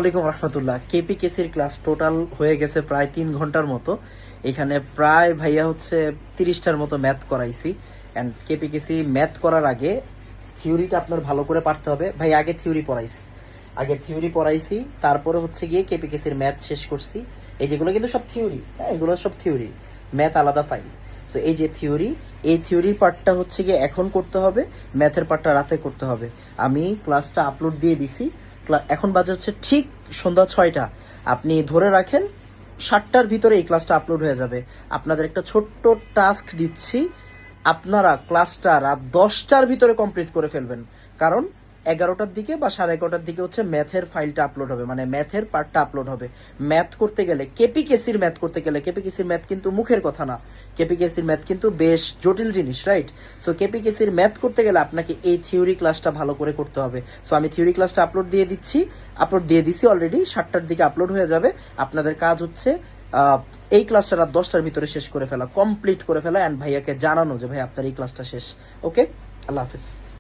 আলাইকুম রহমতুল্লাহ। কেপিকেসির class total হয়ে গেছে প্রায় 3 ঘন্টার মতো। এখানে প্রায় ভাইয়া হচ্ছে 30টার মতো ম্যাথ করাইছি। অ্যান্ড কেপিকেসি ম্যাথ করার আগে থিওরিটা আপনার ভালো করে পারতে হবে। ভাই আগে থিওরি পড়াইছি, তারপরে হচ্ছে গিয়ে কেপিকেসির ম্যাথ শেষ করছি। এই যেগুলো কিন্তু সব থিওরি, হ্যাঁ এগুলো সব থিওরি, ম্যাথ আলাদা ফাইল। তো এই যে থিওরি, এই থিওরির পার্টটা হচ্ছে গিয়ে এখন করতে হবে, ম্যাথের পার্টটা রাতে করতে হবে। আমি ক্লাসটা আপলোড দিয়ে দিছি। এখন বাজে হচ্ছে ঠিক সন্ধ্যা 6টা। আপনি ধরে রাখেন 7টার ভিতরে এই ক্লাসটা আপলোড হয়ে যাবে। আপনাদের একটা ছোট্ট টাস্ক দিচ্ছি, আপনারা ক্লাসটা রাত 10টার ভিতরে কমপ্লিট করে ফেলবেন। কারণ 11টার দিকে বা 11:30টার দিকে হচ্ছে ম্যাথের ফাইলটা আপলোড হবে, মানে ম্যাথের পার্টটা আপলোড হবে। ম্যাথ করতে গেলে, কেপিকেসির ম্যাথ করতে গেলে, কেপিকেসির ম্যাথ কিন্তু মুখের কথা না, কেপিকেসির ম্যাথ কিন্তু বেশ জটিল জিনিস, রাইট? সো কেপিকেসির ম্যাথ করতে গেলে আপনাকে এই থিওরি ক্লাসটা ভালো করে করতে হবে। সো আমি থিওরি ক্লাসটা আপলোড দিয়ে দিছি অলরেডি, 7টার দিকে আপলোড হয়ে যাবে। আপনাদের কাজ হচ্ছে এই ক্লাসটা রাত 10টার ভিতরে শেষ করে ফেলা, কমপ্লিট করে ফেলা, অ্যান্ড ভাইয়াকে জানানো যে ভাই আপনার এই ক্লাসটা শেষ। ওকে, আল্লাহ হাফিজ।